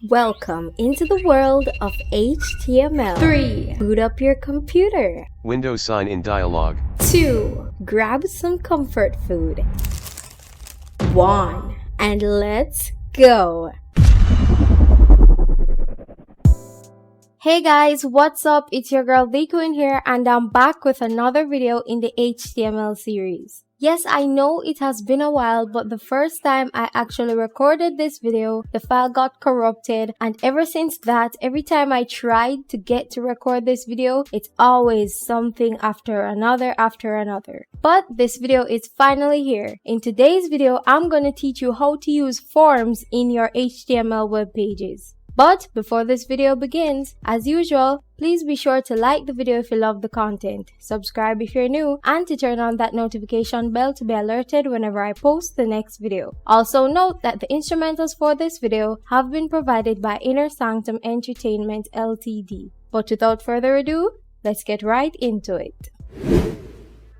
Welcome into the world of HTML. 3. Boot up your computer. Windows sign in dialog. 2. Grab some comfort food. 1. And let's go. Hey guys, what's up? It's your girl Quinn here, and I'm back with another video in the HTML series. Yes, I know it has been a while, but the first time I actually recorded this video, the file got corrupted, and ever since that, every time I tried to get to record this video, it's always something after another. But this video is finally here. In today's video, I'm gonna teach you how to use forms in your HTML web pages. But before this video begins, as usual, please be sure to like the video if you love the content, subscribe if you're new, and to turn on that notification bell to be alerted whenever I post the next video. Also note that the instrumentals for this video have been provided by Inner Sanctum Entertainment Ltd. But without further ado, let's get right into it.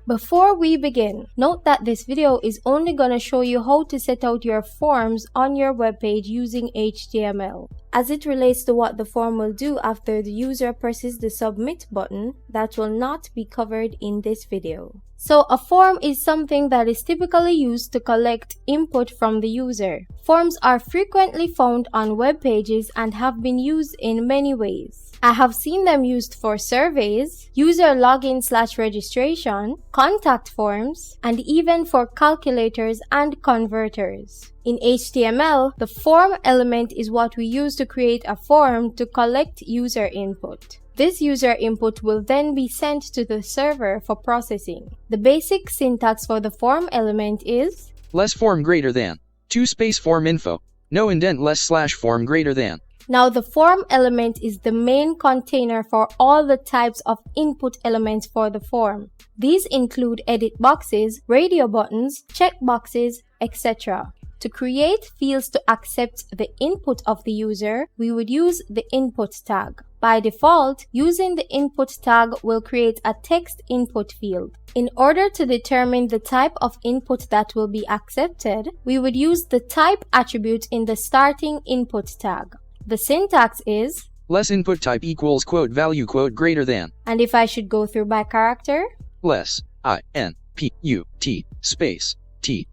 Before we begin, note that this video is only going to show you how to set out your forms on your web page using HTML. As it relates to what the form will do after the user presses the submit button, that will not be covered in this video. So a form is something that is typically used to collect input from the user. Forms are frequently found on web pages and have been used in many ways. I have seen them used for surveys, user login/registration, contact forms, and even for calculators and converters. In HTML, the form element is what we use to create a form to collect user input. This user input will then be sent to the server for processing. The basic syntax for the form element is less form greater than 2 space form info, no indent less/form greater than. Now the form element is the main container for all the types of input elements for the form. These include edit boxes, radio buttons, checkboxes, etc. To create fields to accept the input of the user, we would use the input tag. By default, using the input tag will create a text input field. In order to determine the type of input that will be accepted, we would use the type attribute in the starting input tag. The syntax is less input type equals quote value quote greater than. And if I should go through by character, less input space type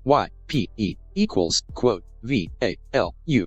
equals quote value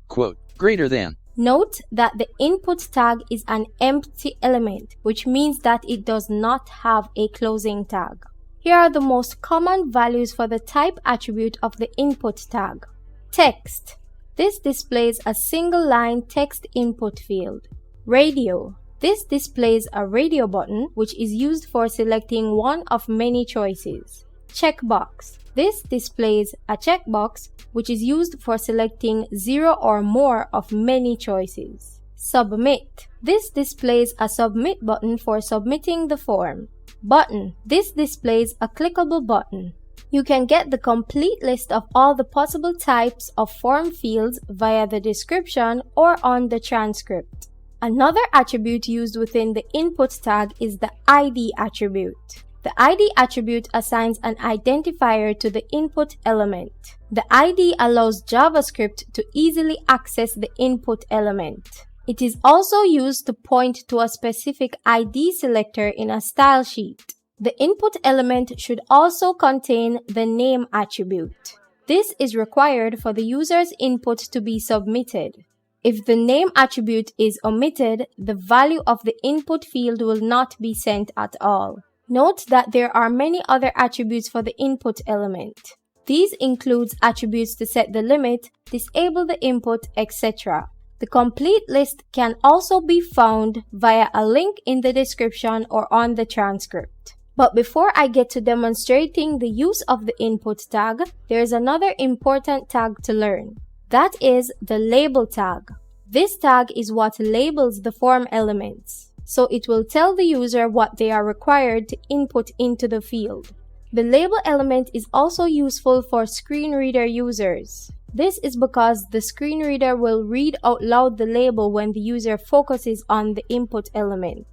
quote greater than. Note that the input tag is an empty element, which means that it does not have a closing tag. Here are the most common values for the type attribute of the input tag. Text. This displays a single line text input field. Radio. This displays a radio button, which is used for selecting one of many choices. Checkbox. This displays a checkbox, which is used for selecting 0 or more of many choices. Submit. This displays a submit button for submitting the form. Button. This displays a clickable button. You can get the complete list of all the possible types of form fields via the description or on the transcript. Another attribute used within the input tag is the ID attribute. The ID attribute assigns an identifier to the input element. The ID allows JavaScript to easily access the input element. It is also used to point to a specific ID selector in a style sheet. The input element should also contain the name attribute. This is required for the user's input to be submitted. If the name attribute is omitted, the value of the input field will not be sent at all. Note that there are many other attributes for the input element. These include attributes to set the limit, disable the input, etc. The complete list can also be found via a link in the description or on the transcript. But before I get to demonstrating the use of the input tag, there is another important tag to learn. That is the label tag. This tag is what labels the form elements. So it will tell the user what they are required to input into the field. The label element is also useful for screen reader users. This is because the screen reader will read out loud the label when the user focuses on the input element.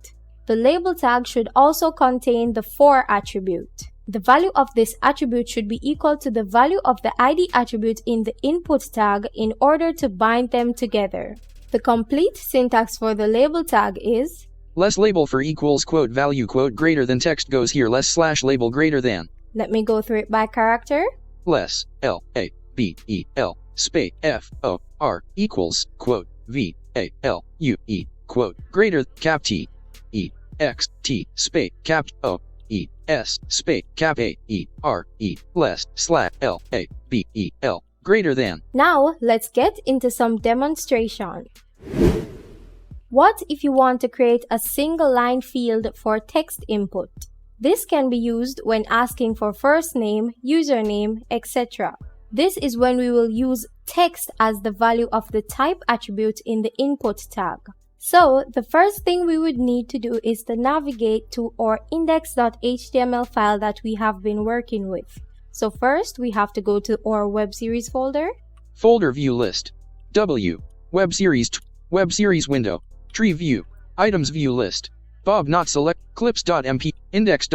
The label tag should also contain the for attribute. The value of this attribute should be equal to the value of the ID attribute in the input tag in order to bind them together. The complete syntax for the label tag is less label for equals quote value quote greater than text goes here less slash label greater than. Let me go through it by character. Less L A B E L space F O R equals quote V A L U E quote greater cap T E X T space cap O E S space cap A E R E less slash L A B E L greater than. Now let's get into some demonstration. What if you want to create a single line field for text input? This can be used when asking for first name, username, etc. This is when we will use text as the value of the type attribute in the input tag. So the first thing we would need to do is to navigate to our index.html file that we have been working with. So first we have to go to our web series folder. Folder view list. W. Web series window. Tree view. Items view list. Bob not select. Clips.mp. Index.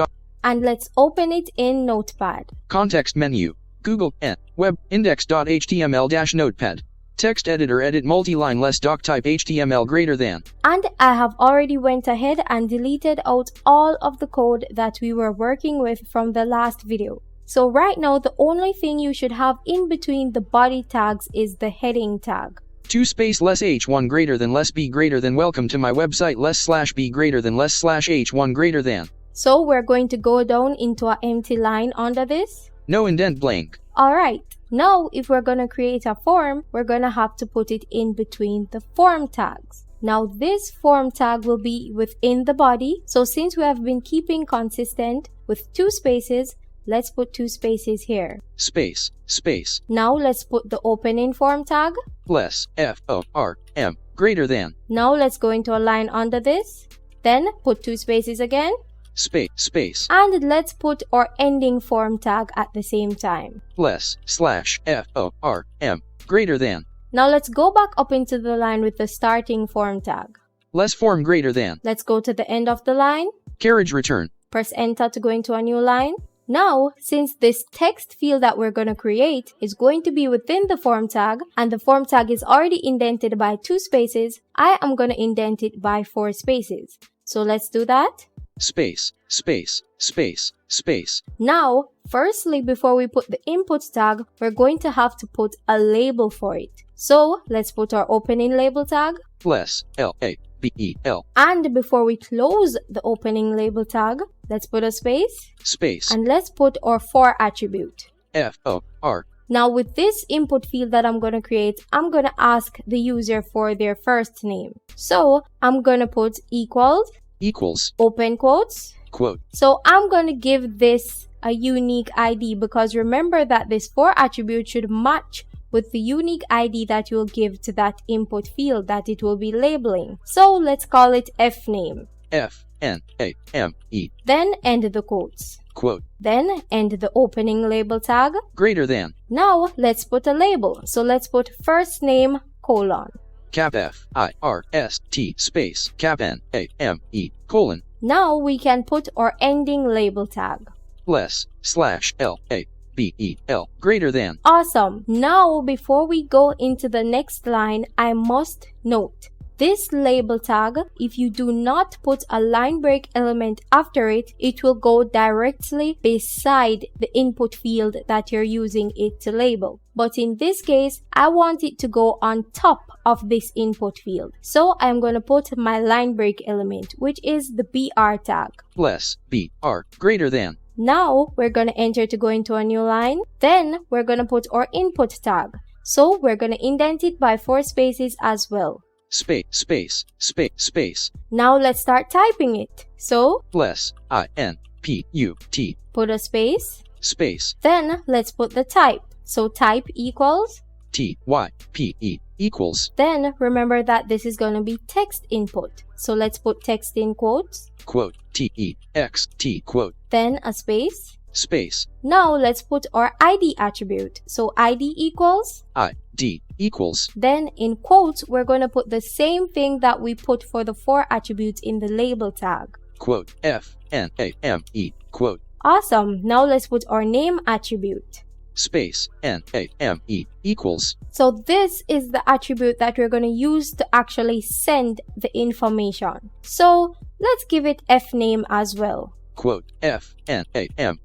And let's open it in Notepad. Context menu. Google N. Web. Index.html-notepad. Text editor edit multi-line less doc type HTML greater than. And I have already went ahead and deleted out all of the code that we were working with from the last video. So right now the only thing you should have in between the body tags is the heading tag. 2 space less H1 greater than less B greater than welcome to my website less slash B greater than less slash H1 greater than. So we're going to go down into an empty line under this. No indent blank. Alright, now if we're going to create a form, we're going to have to put it in between the form tags. Now this form tag will be within the body. So since we have been keeping consistent with 2 spaces, let's put 2 spaces here. Space, space. Now let's put the opening form tag. Less, F-O-R-M, greater than. Now let's go into a line under this. Then put 2 spaces again. Space, space. And let's put our ending form tag at the same time. Less, slash, F-O-R-M, greater than. Now let's go back up into the line with the starting form tag. Less form greater than. Let's go to the end of the line. Carriage return. Press enter to go into a new line. Now, since this text field that we're going to create is going to be within the form tag and the form tag is already indented by 2 spaces, I am going to indent it by 4 spaces. So let's do that. Space, space, space, space. Now, firstly, before we put the input tag, we're going to have to put a label for it. So let's put our opening label tag. Less, L-A-B-E-L. And before we close the opening label tag, let's put a space. Space. And let's put our for attribute. F-O-R. Now with this input field that I'm going to create, I'm going to ask the user for their first name. So I'm going to put equals. Equals. Open quotes. Quote. So I'm going to give this a unique ID because remember that this for attribute should match with the unique ID that you'll give to that input field that it will be labeling. So let's call it fname. F-N-A-M-E. Then end the quotes. Quote. Then end the opening label tag. Greater than. Now let's put a label. So let's put first name colon. Cap F-I-R-S-T space cap N-A-M-E colon. Now we can put our ending label tag. Less slash L-A-B-E-L greater than. Awesome. Now before we go into the next line, I must note this label tag, if you do not put a line break element after it, it will go directly beside the input field that you're using it to label. But in this case, I want it to go on top of this input field. So I'm going to put my line break element, which is the BR tag. Less BR greater than. Now we're going to enter to go into a new line. Then we're going to put our input tag. So we're going to indent it by 4 spaces as well. Space, space, space, space. Now let's start typing it. So less I-N-P-U-T. Put a space. Space. Then let's put the type. So type equals T-Y-P-E equals. Then remember that this is going to be text input. So let's put text in quotes. Quote T-E-X-T quote. Then a space. Space. Now let's put our ID attribute. So ID equals ID equals. Then in quotes, we're going to put the same thing that we put for the for attribute in the label tag. Quote F-N-A-M-E quote. Awesome. Now let's put our name attribute. Space NAME equals. So this is the attribute that we're going to use to actually send the information. So let's give it fname as well. Quote FNAME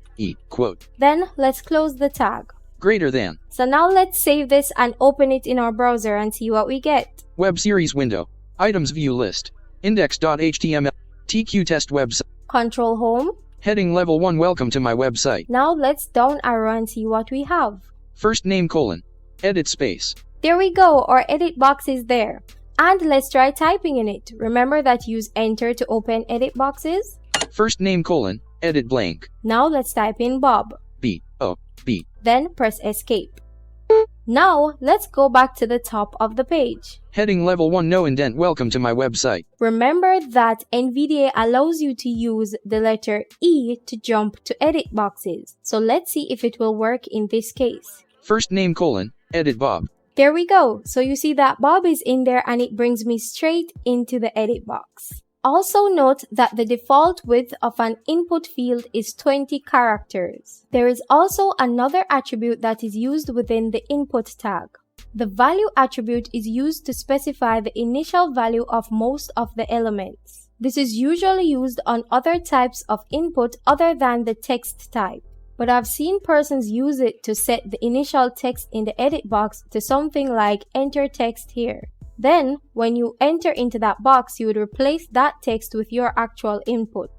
quote. Then let's close the tag. Greater than. So now let's save this and open it in our browser and see what we get. Web series window. Items view list. Index.html. TQ test website. Control home. Heading level 1. Welcome to my website. Now let's down arrow and see what we have. First name : edit space. There we go, our edit box is there. And let's try typing in it. Remember that use enter to open edit boxes. First name : edit blank. Now let's type in Bob. B. Then press escape. Now let's go back to the top of the page. Heading level 1. No indent. Welcome to my website. Remember that NVDA allows you to use the letter E to jump to edit boxes. So let's see if it will work in this case. First name : edit Bob. There we go. So you see that Bob is in there and it brings me straight into the edit box. Also note that the default width of an input field is 20 characters. There is also another attribute that is used within the input tag. The value attribute is used to specify the initial value of most of the elements. This is usually used on other types of input other than the text type. But I've seen persons use it to set the initial text in the edit box to something like enter text here. Then, when you enter into that box, you would replace that text with your actual input.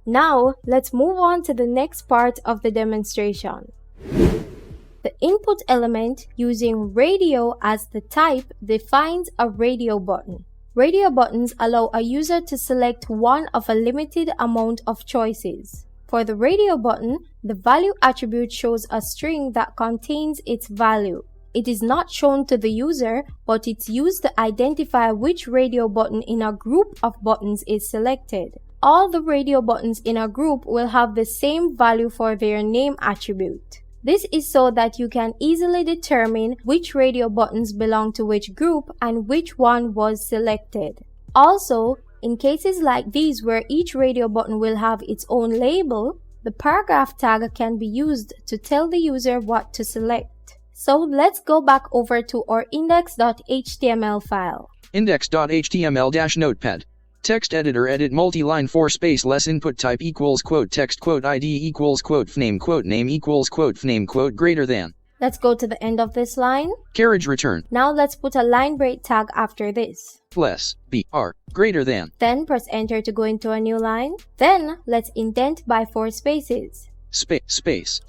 Now, let's move on to the next part of the demonstration. The input element using radio as the type defines a radio button. Radio buttons allow a user to select one of a limited amount of choices. For the radio button, the value attribute shows a string that contains its value. It is not shown to the user, but it's used to identify which radio button in a group of buttons is selected. All the radio buttons in a group will have the same value for their name attribute. This is so that you can easily determine which radio buttons belong to which group and which one was selected. Also, in cases like these where each radio button will have its own label, the paragraph tag can be used to tell the user what to select. So let's go back over to our index.html file. Index.html-notepad. Text editor. Edit multi-line 4 space less input type equals quote text quote ID equals quote fname quote name equals quote fname quote greater than. Let's go to the end of this line. Carriage return. Now let's put a line break tag after this. Less BR greater than. Then press enter to go into a new line. Then let's indent by 4 spaces. Space.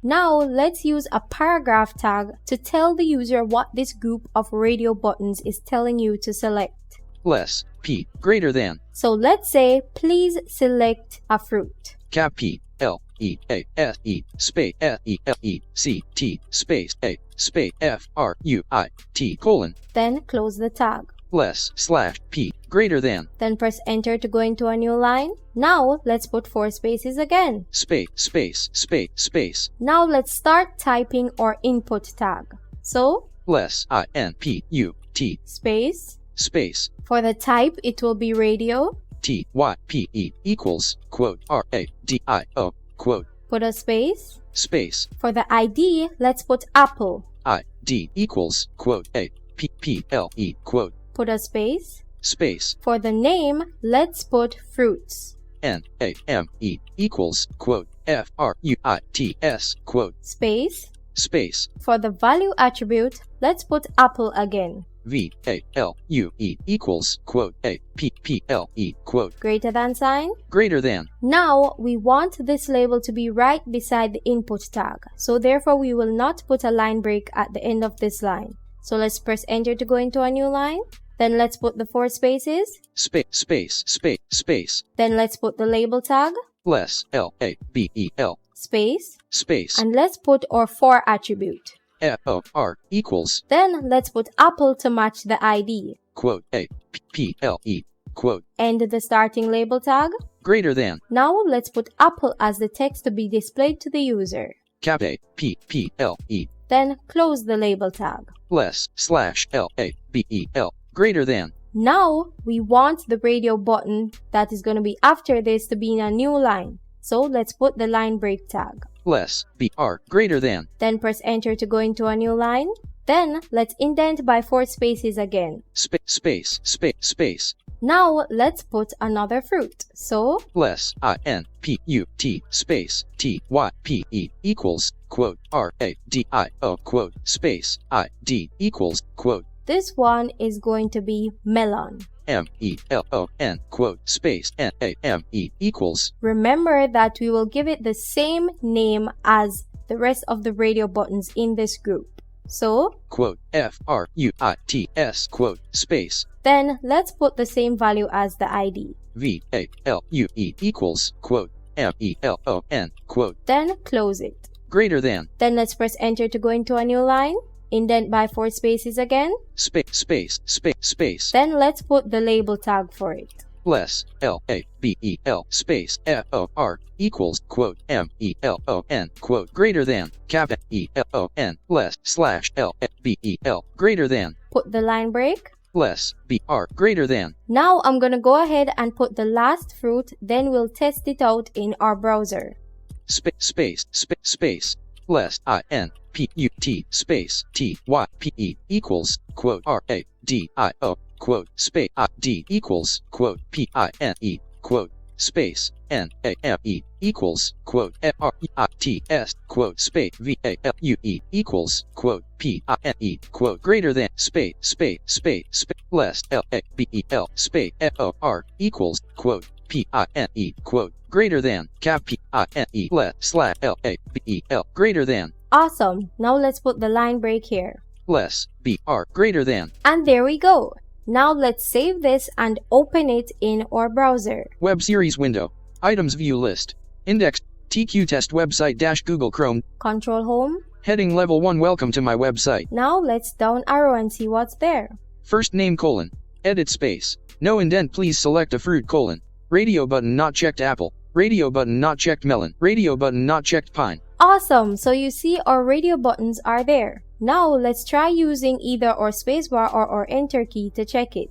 Now let's use a paragraph tag to tell the user what this group of radio buttons is telling you to select. Less P greater than. So let's say, please select a fruit. Cap P L E A S E space S E L E C T space A space F R U I T colon. Then close the tag. Less slash P greater than. Then press enter to go into a new line. Now let's put 4 spaces again. Space. Now let's start typing our input tag. So less INPUT space. For the type, it will be radio. TYPE equals quote RADIO quote. Put a space. For the ID, let's put apple. ID equals quote APPLE quote. Put a space. For the name, let's put fruits. NAME equals quote FRUITS quote. Space. For the value attribute, let's put apple again. VALUE equals quote APPLE quote. Greater than sign. Greater than. Now we want this label to be right beside the input tag. So therefore we will not put a line break at the end of this line. So let's press enter to go into a new line. Then let's put the 4 spaces. Space. Then let's put the label tag. Less LABEL. Space. And let's put our for attribute. FOR equals. Then let's put apple to match the ID. Quote APPLE quote. And the starting label tag. Greater than. Now let's put apple as the text to be displayed to the user. Cap APPLE. Then close the label tag. Less slash LABEL. Greater than. Now we want the radio button that is going to be after this to be in a new line. So let's put the line break tag. less, BR, greater than. Then press enter to go into a new line. Then let's indent by 4 spaces again. Space. Now let's put another fruit. So Less, INPUT, space, TYPE equals, quote, RADIO, quote, space, ID equals, quote. this one is going to be melon. MELON, quote, space, NAME equals. Remember that we will give it the same name as the rest of the radio buttons in this group. So, quote, FRUITS, quote, space. Then let's put the same value as the ID. VALUE equals, quote, MELON, quote. Then close it. Greater than. Then let's press enter to go into a new line. Indent by 4 spaces again. Space. Then let's put the label tag for it. Less, LABEL, space, FOR equals, quote, MELON, quote, greater than, cap ELON, less, slash LABEL, greater than. Put the line break. Less, BR, greater than. Now I'm gonna go ahead and put the last fruit, then we'll test it out in our browser. Space, less, INPUT, space, TYPE equals, quote, RADIO, quote, space, ID equals, quote, PINE, quote, space, NAME equals, quote, FREITS, quote, space, VALUE equals, quote, PINE, quote, greater than, space, less, LABEL, space, FOR equals, quote, PINE, quote, greater than, cap PINE, less, slash LABEL, greater than. Awesome. Now let's put the line break here. Less, BR, greater than. And there we go. Now let's save this and open it in our browser. Web series window. Items view list. Index. TQ test website - Google Chrome. Control home. Heading level 1 welcome to my website. Now let's down arrow and see what's there. First name : edit space. No indent, please select a fruit : radio button not checked apple. Radio button not checked melon. Radio button not checked pine. Awesome. So you see our radio buttons are there. Now let's try using either our spacebar or our enter key to check it.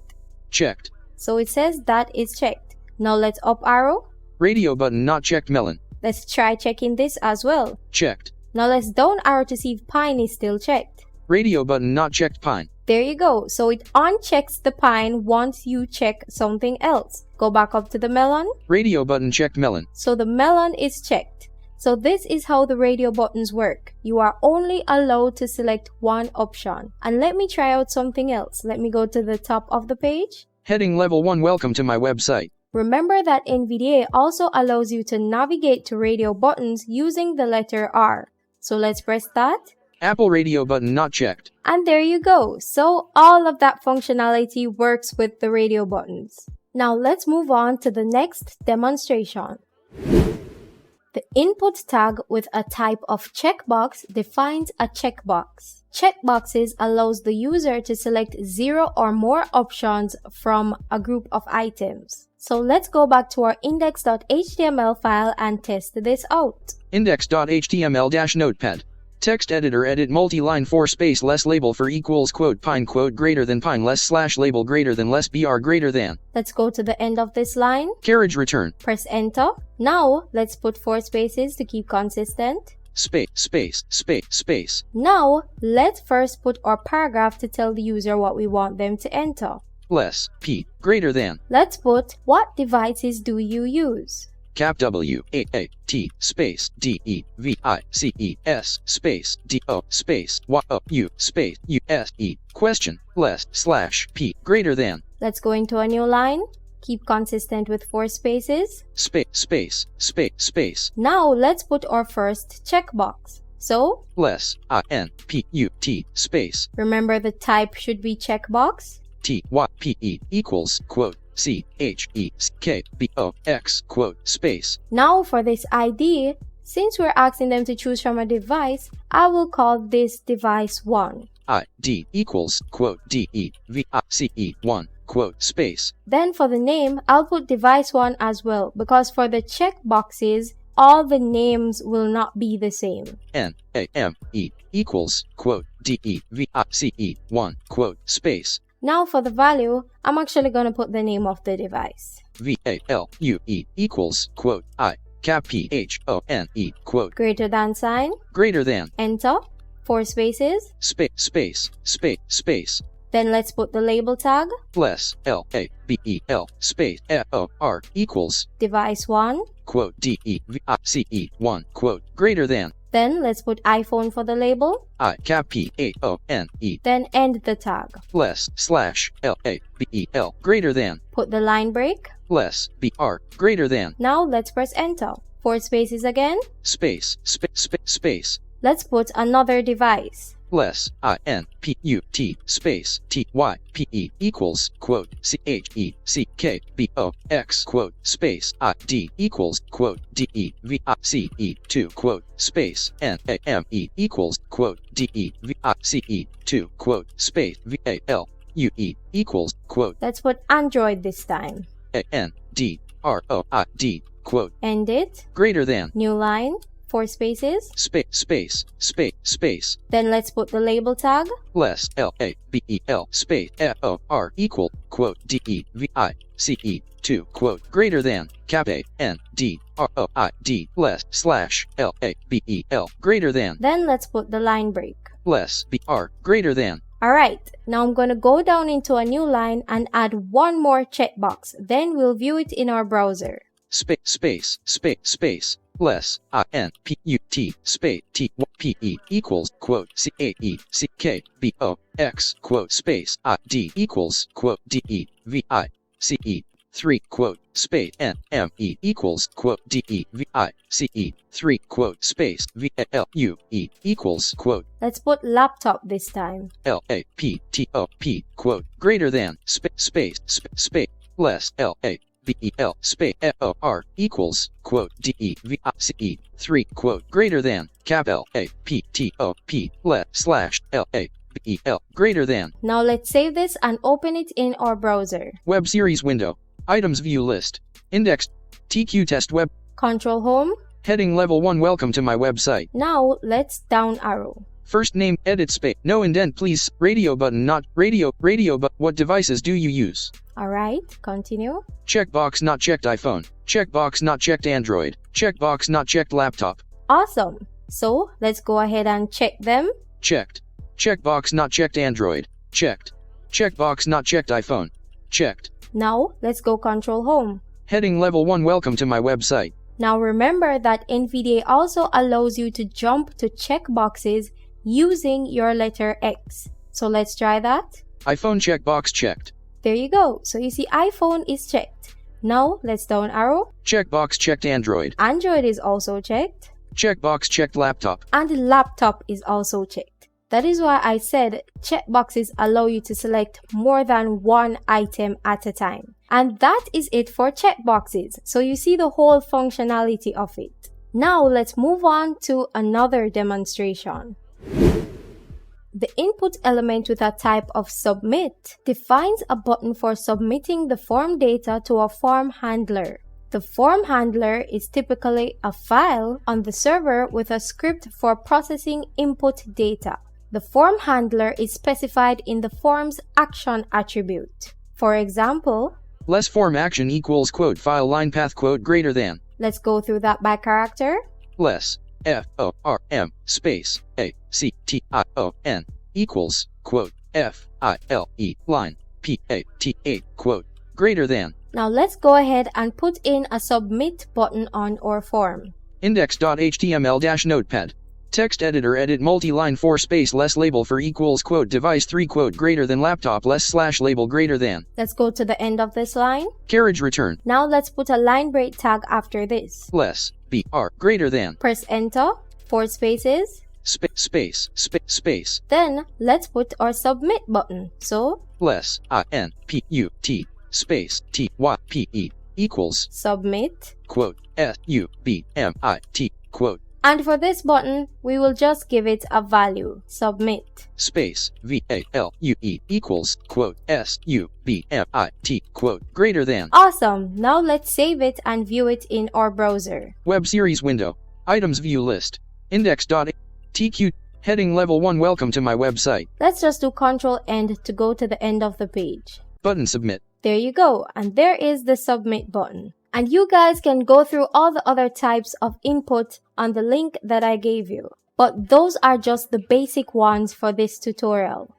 Checked. So it says that it's checked. Now let's up arrow. Radio button not checked melon. Let's try checking this as well. Checked. Now let's down arrow to see if pine is still checked. Radio button not checked pine. There you go. So it unchecks the pine once you check something else. Go back up to the melon. Radio button checked melon. So the melon is checked. So this is how the radio buttons work. You are only allowed to select one option. And let me try out something else. Let me go to the top of the page. Heading level 1 welcome to my website. Remember that NVDA also allows you to navigate to radio buttons using the letter R. So let's press that. Apple radio button not checked. And there you go. So all of that functionality works with the radio buttons. Now let's move on to the next demonstration. The input tag with a type of checkbox defines a checkbox. Checkboxes allows the user to select 0 or more options from a group of items. So let's go back to our index.html file and test this out. Index.html-notepad. Text editor, edit multi-line 4 space less label for equals quote pine quote greater than pine less slash label greater than less br greater than. Let's go to the end of this line. Carriage return. Press enter. Now let's put 4 spaces to keep consistent. Space. Now let's first put our paragraph to tell the user what we want them to enter. Less, p, greater than. Let's put what devices do you use? Cap WAAT space DEVICES space DO space YOU space USE question less slash P greater than. Let's go into a new line. Keep consistent with 4 spaces. Space. Now let's put our first checkbox. So less INPUT space. Remember the type should be checkbox. TYPE equals quote CHECKBOX quote space. Now for this ID, since we're asking them to choose from a device, I will call this device 1. ID equals quote DEVICE1 quote space. Then for the name, I'll put device 1 as well, because for the checkboxes, all the names will not be the same. NAME equals quote DEVICE1 quote space. Now for the value, I'm actually going to put the name of the device. VALUE equals quote cap P-H-O-N-E, quote, Greater than sign. greater than, Enter. 4 spaces. space. Then let's put the label tag. Less, L-A-B-E-L, space, F-O-R, equals, Device 1. quote, D-E-V-I-C-E, 1, quote, greater than, Then let's put iPhone for the label. I cap P-A-O-N-E, Then end the tag. less, slash, L-A-B-E-L, greater than, Put the line break. less, B-R, greater than, Now let's press enter. 4 spaces again. space. Let's put another device. Less, I-N-P-U-T, space, T-Y-P-E, equals, quote, C-H-E-C-K-B-O-X, quote, space, I-D, equals, quote, D-E-V-I-C-E, 2, quote, space, N-A-M-E, equals, quote, D-E-V-I-C-E, 2, quote, space, V-A-L-U-E, equals, quote, Let's put Android this time. A-N-D-R-O-I-D, quote, End it. greater than, New line. 4 spaces. space. Then let's put the label tag. Less, L-A-B-E-L, space, F-O-R, equal, quote, D-E-V-I-C-E, 2, quote, greater than, cap A-N-D-R-O-I-D, less, slash, L-A-B-E-L, greater than, Then let's put the line break. less, B-R, greater than, Alright, now I'm going to go down into a new line and add one more checkbox. Then we'll view it in our browser. space, less, I-N-P-U-T, space, T-P-E, equals, quote, C-A-E-C-K-B-O-X, quote, space, I-D, equals, quote, D-E-V-I-C-E, 3, quote, space, N-M-E, equals, quote, D-E-V-I-C-E, 3, quote, space, V-A-L-U-E, equals, quote, Let's put laptop this time. L-A-P-T-O-P, quote, greater than, space, less, L-A-B-E-L, space, F-O-R, equals, quote, D-E-V-I-C-E, 3, quote, greater than, cap L-A-P-T-O-P, less, slash, L-A-B-E-L, greater than. Now let's save this and open it in our browser. Web series window. Items view list. Index. TQ test web. Control Home. Heading level 1 welcome to my website. Now let's down arrow. First name, edit space, no indent please, radio button not, radio but what devices do you use? Alright, continue. Checkbox not checked iPhone, checkbox not checked Android, checkbox not checked laptop. Awesome. So let's go ahead and check them. Checked. Checkbox not checked Android, checked. Checkbox not checked iPhone, checked. Now let's go Control Home. Heading level 1 welcome to my website. Now remember that NVDA also allows you to jump to checkboxes using your letter X. So let's try that. iPhone checkbox checked. There you go. So you see iPhone is checked. Now let's down arrow. Checkbox checked Android. Android is also checked. Checkbox checked laptop. And laptop is also checked. That is why I said checkboxes allow you to select more than one item at a time. And that is it for checkboxes. So you see the whole functionality of it. Now let's move on to another demonstration. The input element with a type of submit defines a button for submitting the form data to a form handler. The form handler is typically a file on the server with a script for processing input data. The form handler is specified in the form's action attribute. For example, less form action equals quote file line path quote greater than. Let's go through that by character. Less F-O-R-M space A-C-T-I-O-N equals quote F-I-L-E line P-A-T-A quote greater than. Now let's go ahead and put in a submit button on our form. Index.html-notepad. Text editor edit multi-line 4 space less label for equals quote device 3 quote greater than laptop less slash label greater than. Let's go to the end of this line. Carriage return. Now let's put a line break tag after this. Less BR greater than. Press enter. 4 spaces. Space. Then let's put our submit button. So less I-N-P-U-T space T-Y-P-E equals submit quote S-U-B-M-I-T quote. And for this button, we will just give it a value, submit. Space, V-A-L-U-E equals, quote, S-U-B-M-I-T, quote, greater than. Awesome! Now let's save it and view it in our browser. Web series window. Items view list. Index.tq. Heading level 1 welcome to my website. Let's just do Ctrl End to go to the end of the page. Button submit. There you go. And there is the submit button. And you guys can go through all the other types of input on the link that I gave you. But those are just the basic ones for this tutorial.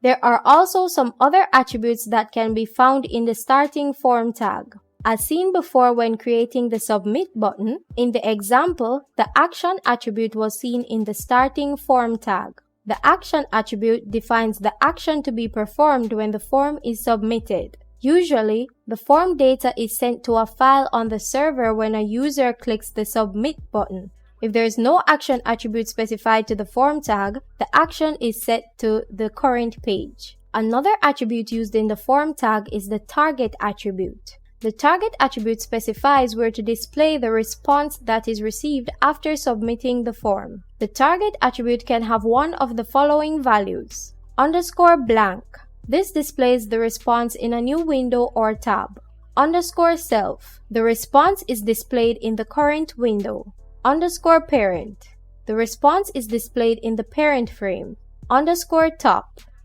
There are also some other attributes that can be found in the starting form tag. As seen before when creating the submit button, in the example, the action attribute was seen in the starting form tag. The action attribute defines the action to be performed when the form is submitted. Usually, the form data is sent to a file on the server when a user clicks the submit button. If there is no action attribute specified to the form tag, the action is set to the current page. Another attribute used in the form tag is the target attribute. The target attribute specifies where to display the response that is received after submitting the form. The target attribute can have one of the following values: _blank. This displays the response in a new window or tab. _self. The response is displayed in the current window. _parent. The response is displayed in the parent frame. _top.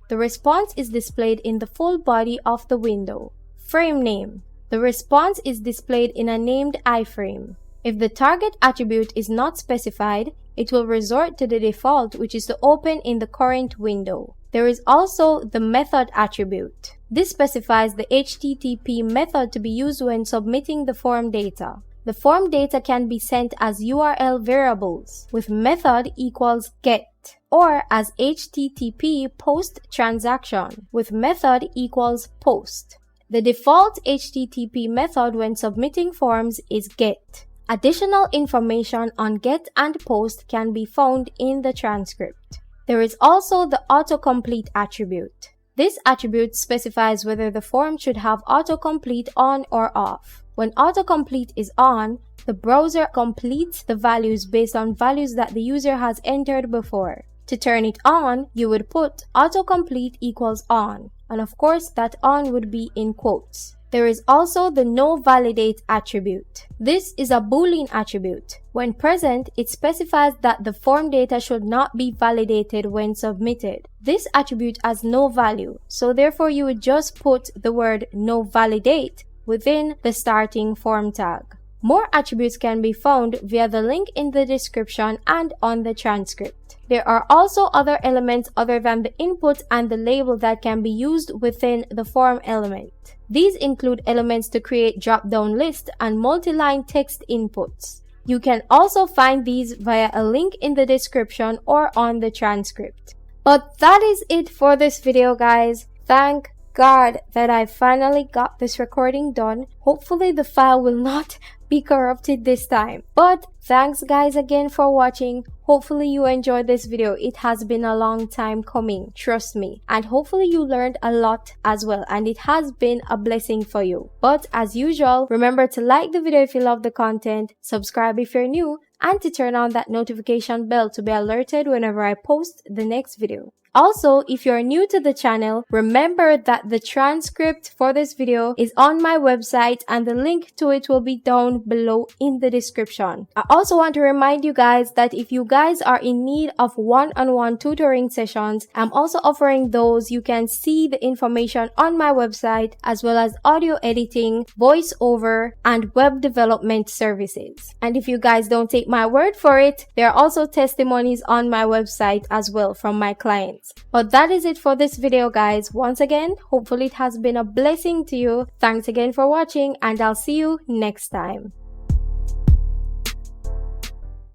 The response is displayed in the full body of the window. Frame name. The response is displayed in a named iframe. If the target attribute is not specified, it will resort to the default, which is to open in the current window. There is also the method attribute. This specifies the HTTP method to be used when submitting the form data. The form data can be sent as URL variables with method equals get, or as HTTP post transaction with method equals post. The default HTTP method when submitting forms is get. Additional information on get and post can be found in the transcript. There is also the autocomplete attribute. This attribute specifies whether the form should have autocomplete on or off. When autocomplete is on, the browser completes the values based on values that the user has entered before. To turn it on, you would put autocomplete equals on, and of course that on would be in quotes. There is also the no validate attribute. This is a Boolean attribute. When present, it specifies that the form data should not be validated when submitted. This attribute has no value, so therefore you would just put the word no validate within the starting form tag. More attributes can be found via the link in the description and on the transcript. There are also other elements other than the input and the label that can be used within the form element. These include elements to create drop-down lists and multi-line text inputs. You can also find these via a link in the description or on the transcript. But that is it for this video, guys. Thank God that I finally got this recording done. Hopefully the file will not be corrupted this time. But thanks guys again for watching. Hopefully you enjoyed this video. It has been a long time coming, trust me. And hopefully you learned a lot as well, and it has been a blessing for you. But as usual, remember to like the video if you love the content, subscribe if you're new, and to turn on that notification bell to be alerted whenever I post the next video. Also, if you're new to the channel, remember that the transcript for this video is on my website and the link to it will be down below in the description. I also want to remind you guys that if you guys are in need of one-on-one tutoring sessions, I'm also offering those. You can see the information on my website, as well as audio editing, voiceover, and web development services. And if you guys don't take my word for it, there are also testimonies on my website as well from my clients. But that is it for this video, guys. Once again, hopefully it has been a blessing to you. Thanks again for watching, and I'll see you next time.